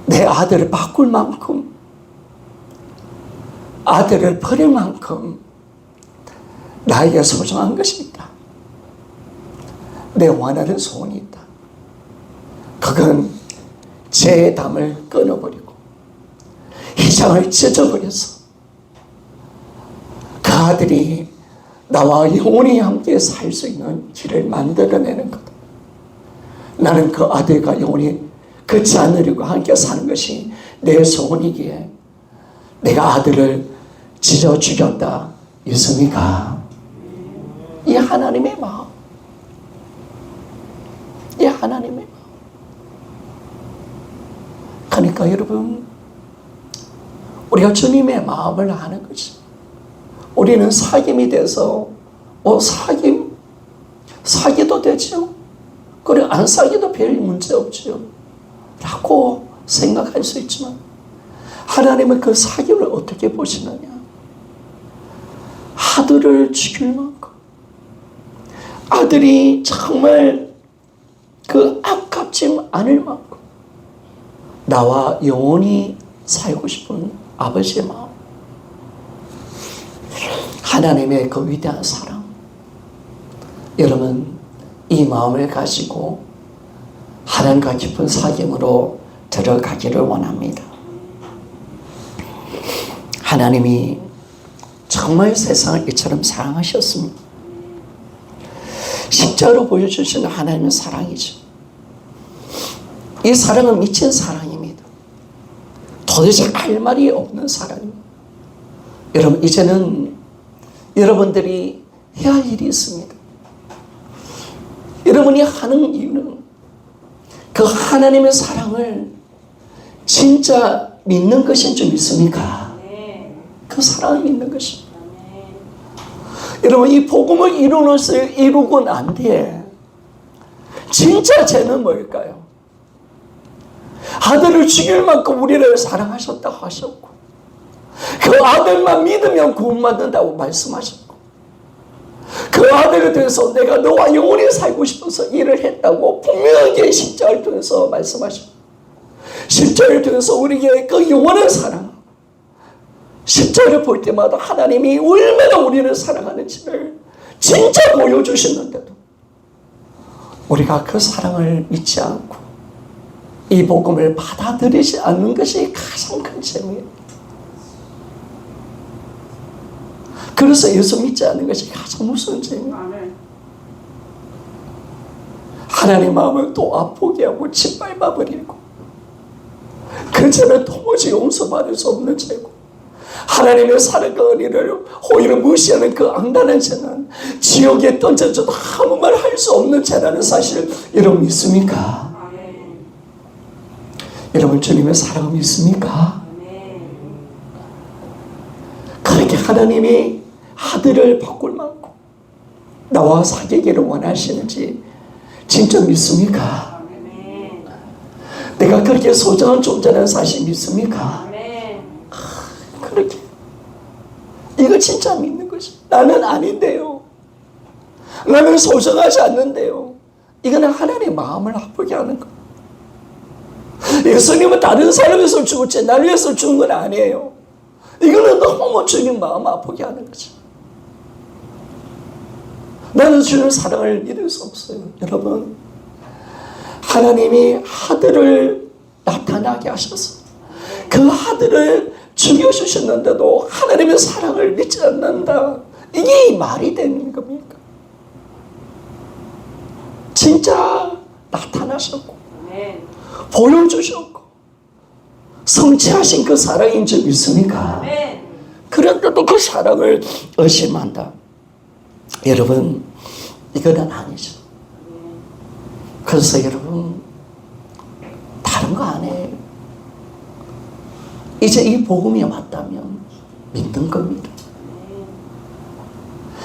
Speaker 1: 내 아들을 바꿀 만큼, 아들을 버릴 만큼 나에게 소중한 것이 있다. 내 원하는 소원이 있다. 그건 제 담을 끊어버리고 희생을 찢어버려서 그 아들이 나와 영원히 함께 살 수 있는 길을 만들어내는 거다. 나는 그 아들과 영원히 그치 않으려고 함께 사는 것이 내 소원이기에 내가 아들을 찢어 죽였다. 있습니까? 이 하나님의 마음, 이 하나님의 마음. 그러니까 여러분, 우리가 주님의 마음을 아는 거지. 우리는 사귐이 돼서 사귀도 되죠. 그리고 안 사귀도 별 문제 없죠 라고 생각할 수 있지만, 하나님은 그 사귐을 어떻게 보시느냐? 아들을 죽일 만큼, 아들이 정말 그 아깝지 않을 만큼 나와 영원히 살고 싶은 아버지의 마음, 하나님의 그 위대한 사랑. 여러분, 이 마음을 가지고 하나님과 깊은 사귐으로 들어가기를 원합니다. 하나님이 정말 세상을 이처럼 사랑하셨습니다. 십자가로 보여주시는 하나님의 사랑이죠. 이 사랑은 미친 사랑입니다. 도대체 할 말이 없는 사랑입니다. 여러분, 이제는 여러분들이 해야 할 일이 있습니다. 여러분이 하는 이유는 그 하나님의 사랑을 진짜 믿는 것인 줄 믿습니까? 그 사랑을 믿는 것입니다. 여러분, 이 복음을 이루고 난 뒤에 진짜 죄는 뭘까요? 아들을 죽일 만큼 우리를 사랑하셨다고 하셨고, 그 아들만 믿으면 구원받는다고 말씀하셨고, 그 아들에 대해서 내가 너와 영원히 살고 싶어서 일을 했다고 분명하게 십자가를 통해서 말씀하셨고, 십자가를 통해서 우리에게 그 영원한 사랑, 십자가를 볼 때마다 하나님이 얼마나 우리를 사랑하는지를 진짜 보여주셨는데도 우리가 그 사랑을 믿지 않고 이 복음을 받아들이지 않는 것이 가장 큰 죄입니다. 그래서 예수 믿지 않는 것이 가장 무서운 죄입니다. 하나님 마음을 또 아프게 하고 짓밟아버리고, 그 죄는 도무지 용서받을 수 없는 죄고, 하나님의 사랑과 은혜를 오히려 무시하는 그 악랄한 죄는 지옥에 던져져도 아무 말 할 수 없는 죄라는 사실을 여러분 믿습니까? 여러분 주님의 사랑을 믿습니까? 그렇게 하나님이 아들을 바꿀 만큼 나와 사귀기를 원하시는지 진짜 믿습니까? 내가 그렇게 소중한 존재라는 사실 믿습니까? 그렇게 이거 진짜 믿는 것이, 나는 아닌데요, 나는 소중하지 않는데요, 이거는 하나님의 마음을 아프게 하는 거. 예수님은 다른 사람 위해서 죽었지 날 위해서 죽은 건 아니에요. 이거는 너무 주님 마음 아프게 하는 거죠. 나는 주님 사랑을 믿을 수 없어요. 여러분, 하나님이 아들을 나타나게 하셔서 그 아들을 죽여주셨는데도 하나님의 사랑을 믿지 않는다, 이게 말이 되는 겁니까? 진짜 나타나셨고 보여주셨고 성취하신 그 사랑인 줄 믿습니까? 그런데도 그 사랑을 의심한다. 여러분, 이거는 아니죠. 그래서 여러분, 다른 거 아니에요. 이제 이 복음이 왔다면 믿는 겁니다.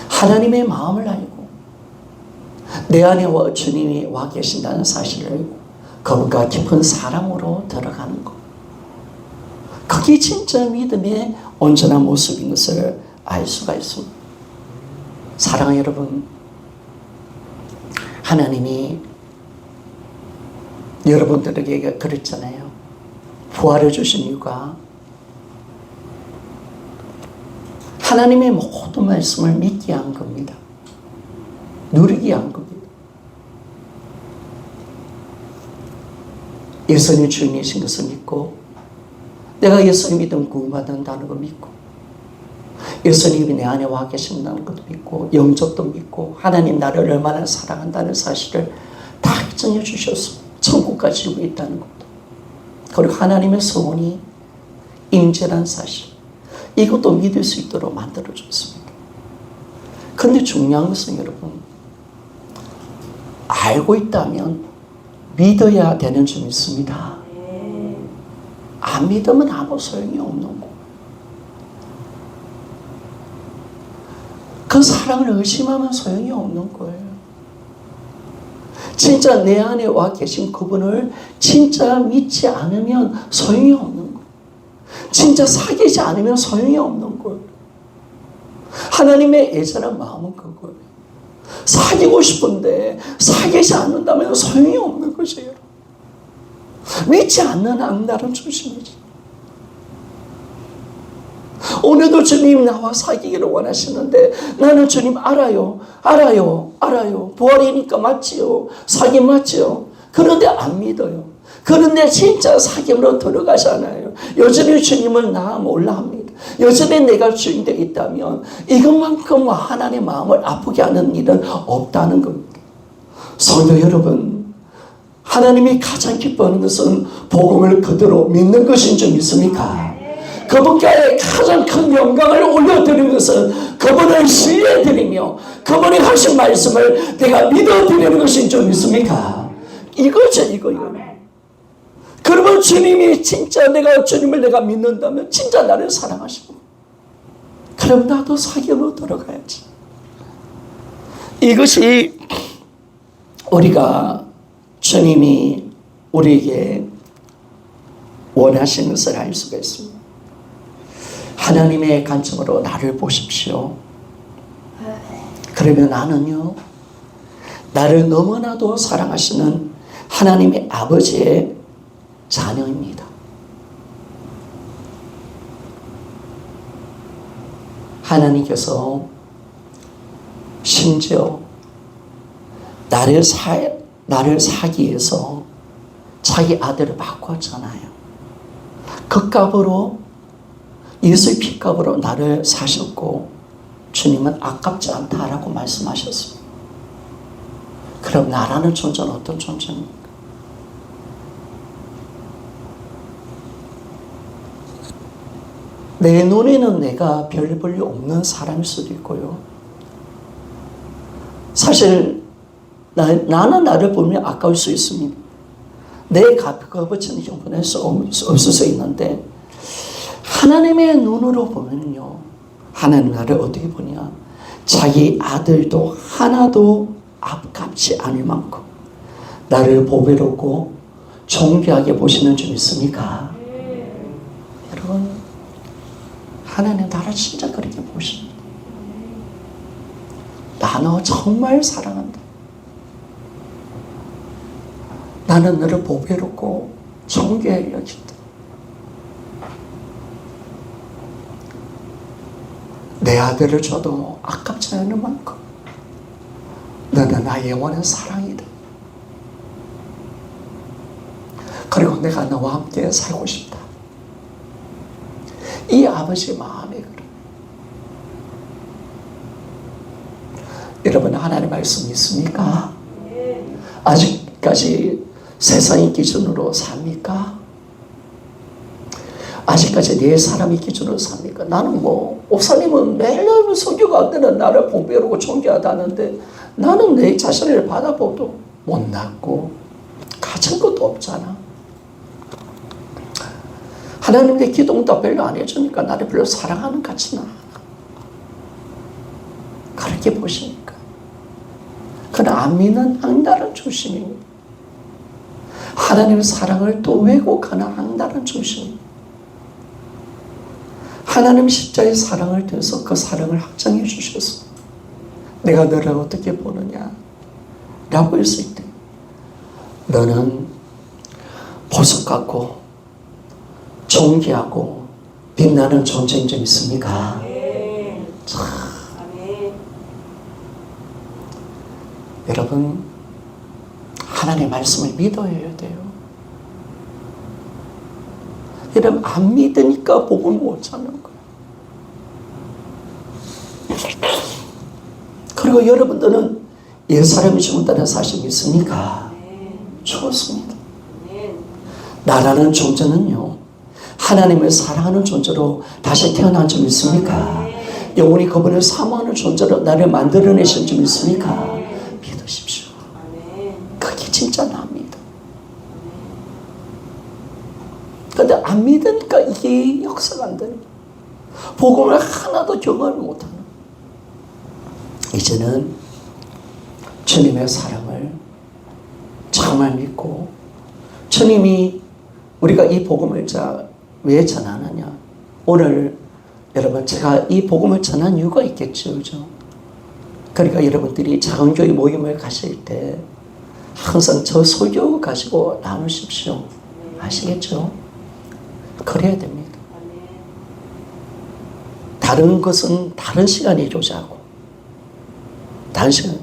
Speaker 1: 하나님의 마음을 알고 내 안에 주님이 와 계신다는 사실을 알고 그분과 깊은 사랑으로 들어가는 것, 그게 진짜 믿음의 온전한 모습인 것을 알 수가 있습니다. 사랑하는 여러분, 하나님이 여러분들에게 그랬잖아요. 부활을 주신 이유가 하나님의 모든 말씀을 믿게 한 겁니다. 누리게 한 겁니다. 예수님 주님이신 것을 믿고, 내가 예수님 믿으면 구원받는다는 걸 믿고, 예수님이 내 안에 와 계신다는 것도 믿고, 영접도 믿고, 하나님 나를 얼마나 사랑한다는 사실을 다 확증해 주셨습니다. 천국까지 지고 있다는 것도, 그리고 하나님의 소원이 임재라는 사실, 이것도 믿을 수 있도록 만들어 줬습니다. 그런데 중요한 것은 여러분, 알고 있다면 믿어야 되는 줄 믿습니다. 안 믿으면 아무 소용이 없는 거. 그 사랑을 의심하면 소용이 없는 거예요. 진짜 내 안에 와 계신 그분을 진짜 믿지 않으면 소용이 없는 거예요. 진짜 사귀지 않으면 소용이 없는 거예요. 하나님의 애절한 마음은 그거예요. 사귀고 싶은데 사귀지 않는다면 소용이 없는 것이에요. 믿지 않는 악랄은 조심이지. 오늘도 주님 나와 사귀기를 원하시는데, 나는 주님 알아요. 부활이니까 맞지요. 사귐 맞지요. 그런데 안 믿어요. 그런데 진짜 사귐으로 들어가잖아요. 여전히 주님을 나 몰라 합니다. 여전히 내가 주인되어 있다면 이것만큼 하나님의 마음을 아프게 하는 일은 없다는 겁니다. 성도 여러분, 하나님이 가장 기뻐하는 것은 복음을 그대로 믿는 것인 줄 믿습니까? 그분께 가장 큰 영광을 올려드리는 것은 그분을 신뢰드리며 그분이 하신 말씀을 내가 믿어드리는 것인 줄 믿습니까? 이거죠, 이거요. 그러면 주님이 진짜 주님을 내가 믿는다면 진짜 나를 사랑하시고, 그럼 나도 사귐으로 들어가야지. 이것이 우리가 주님이 우리에게 원하시는 것을 알 수가 있습니다. 하나님의 관점으로 나를 보십시오. 그러면 나는요, 나를 너무나도 사랑하시는 하나님의 아버지의 자녀입니다. 하나님께서 심지어 나를 사기 위해서 자기 아들을 바꿨잖아요. 그 값으로, 예수의 피값으로 나를 사셨고, 주님은 아깝지 않다라고 말씀하셨습니다. 그럼 나라는 존재는 어떤 존재입니까? 내 눈에는 내가 별 볼일 없는 사람일 수도 있고요. 사실 나는 나를 보면 아까울 수 있습니다. 내 값어치는 형편일 수 없을 수 있는데 하나님의 눈으로 보면요, 하나님 나를 어떻게 보냐, 자기 아들도 하나도 아깝지 않을 만큼 나를 보배롭고 존귀하게 보시는 줄 믿습니까? 여러분, 하나님 나를 진짜 그렇게 보십니다. 나 너 정말 사랑한다. 나는 너를 보배롭고 존귀하게 여긴다. 내 아들을 줘도 아깝지 않은 만큼 너는 나의 영원한 사랑이다. 그리고 내가 너와 함께 살고 싶다. 이 아버지의 마음이 그래. 여러분, 하나님의 말씀 있습니까? 아직까지 세상의 기준으로 삽니까? 아직까지 내 사람의 기준으로 삽니까? 나는 옥사님은 매일 설교가 안 되는 나를 보배롭고 존귀하다는데 나는 내 자신을 받아봐도 못났고 가진 것도 없잖아. 하나님 내 기도도 별로 안 해주니까 나를 별로 사랑하는 것 같지는 않아. 그렇게 보시니까. 그러나 안 믿는 항다른 중심입니다. 하나님의 사랑을 또 왜곡하는 항다른 중심입니다. 하나님 십자의 사랑을 통해서 그 사랑을 확정해 주셔서 내가 너를 어떻게 보느냐 라고 했을 때 너는 보석 같고 존귀하고 빛나는 존재인 줄 믿습니까? 참. 여러분, 하나님의 말씀을 믿어야 돼요. 여러분, 안 믿으니까 복을 못 찾는 거예요. 그리고 여러분들은 옛사람이 죽는다는 사실 믿습니까? 죽었습니다. 나라는 존재는요, 하나님을 사랑하는 존재로 다시 태어난 줄 믿습니까? 영원히 그분을 사모하는 존재로 나를 만들어내신 줄 믿습니까? 믿으십시오. 그게 진짜 납니다. 근데 안 믿으니까 이게 역사가 안 되는 거예요. 복음을 하나도 경험을 못하는 거예요. 이제는 주님의 사랑을 정말 믿고, 주님이 우리가 이 복음을 왜 전하느냐. 오늘 여러분, 제가 이 복음을 전한 이유가 있겠죠, 그죠? 그러니까 여러분들이 작은 교회 모임을 가실 때 항상 저 설교 가지고 나누십시오. 아시겠죠? 그래야 됩니다. 다른 것은 다른 시간에 조사하고, 다른 시간,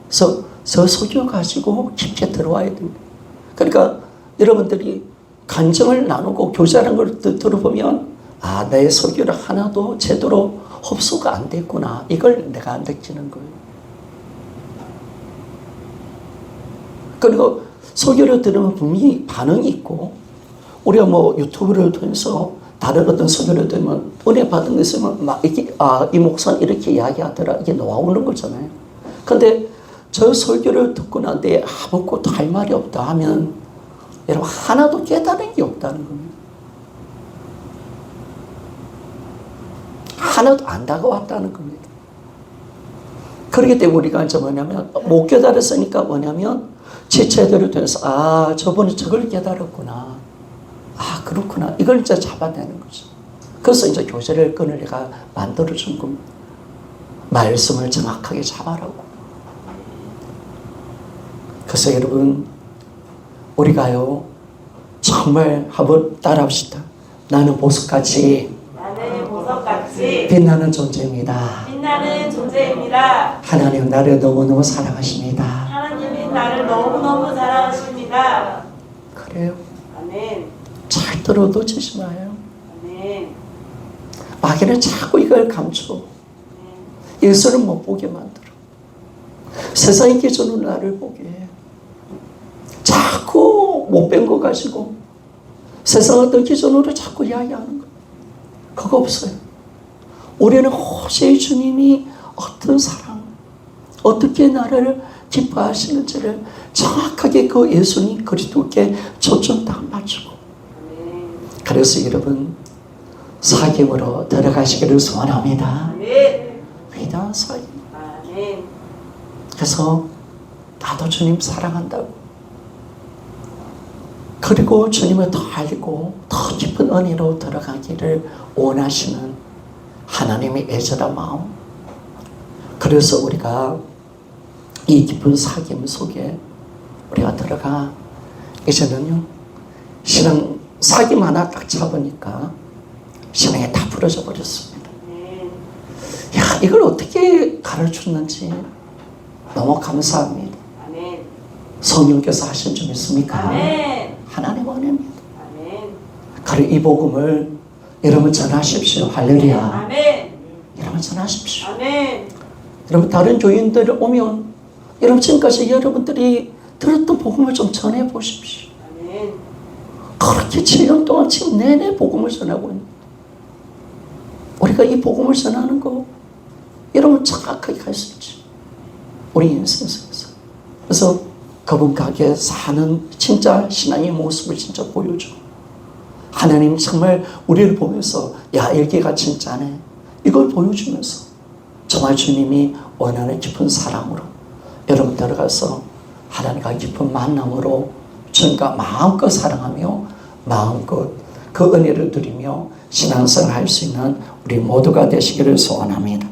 Speaker 1: 저 설교 가지고 깊게 들어와야 됩니다. 그러니까 여러분들이 간증을 나누고 교제하는 걸 들어보면, 아, 내 설교를 하나도 제대로 흡수가 안 됐구나. 이걸 내가 느끼는 거예요. 그리고 설교를 들으면 분명히 반응이 있고, 우리가 유튜브를 통해서 다른 어떤 설교를 들으면 은혜 받은 거 있으면 막 이렇게, 아, 이 목사는 이렇게 이야기하더라. 이게 나오는 거잖아요. 근데 저 설교를 듣고 난 뒤에 아무것도 할 말이 없다 하면 여러분, 하나도 깨달은 게 없다는 겁니다. 하나도 안 다가왔다는 겁니다. 그렇기 때문에 우리가 이제 못 깨달았으니까 지체들을 통해서, 아, 저분이 저걸 깨달았구나. 아, 그렇구나. 이걸 이제 잡아내는 거죠. 그래서 이제 교제를 끈을 내가 만들어준 겁니다. 말씀을 정확하게 잡아라고. 그래서 여러분, 우리가요, 정말 한번 따라합시다. 나는 보석같이 빛나는 존재입니다.
Speaker 2: 빛나는 존재입니다.
Speaker 1: 하나님 나를 너무너무 사랑하십니다.
Speaker 2: 하나님이 나를 너무너무 사랑하십니다.
Speaker 1: 그래요.
Speaker 2: 아멘.
Speaker 1: 잘 들어놓치지 마요.
Speaker 2: 아멘.
Speaker 1: 마귀는 자꾸 이걸 감추고 예수를 못 보게 만들어. 세상의 기준으로 나를 보게 해. 자꾸 못 뺀 거 가지고 세상 어떤 기준으로 자꾸 이야기하는 거. 그거 없어요. 우리는 오직 주님이 어떤 사랑, 어떻게 나를 기뻐하시는지를 정확하게 그 예수님 그리스도께 초점 딱 맞추고. 그래서 여러분 사귐으로 들어가시기를 소원합니다. 위대한 사귐. 그래서 나도 주님 사랑한다고, 그리고 주님을 더 알고 더 깊은 은혜로 들어가기를 원하시는 하나님의 애절한 마음. 그래서 우리가 이 깊은 사귐 속에 우리가 들어가. 이제는요, 신앙 사귐 하나 딱 잡으니까 신앙이 다 부러져 버렸습니다. 야, 이걸 어떻게 가르쳤는지 너무 감사합니다. 성령께서 하신 줄 믿습니까? 하나님 은혜입니다. 그리고 이 복음을 여러분 전하십시오. 할렐루야. 여러분 전하십시오. 여러분 다른 교인들 오면 여러분 지금까지 여러분들이 들었던 복음을 좀 전해 보십시오. 그렇게 7년 동안 지금 내내 복음을 전하고 있는, 우리가 이 복음을 전하는 거 여러분 정확하게 할 수 있지, 우리 인생 속에서. 그래서 그분 가게 사는 진짜 신앙의 모습을 진짜 보여줘. 하나님 정말 우리를 보면서 야, 여기가 진짜네, 이걸 보여주면서 정말 주님이 원하는 깊은 사랑으로 여러분 들어가서 하나님과 깊은 만남으로 주님과 마음껏 사랑하며 마음껏 그 은혜를 누리며 신앙생활 할 수 있는 우리 모두가 되시기를 소원합니다.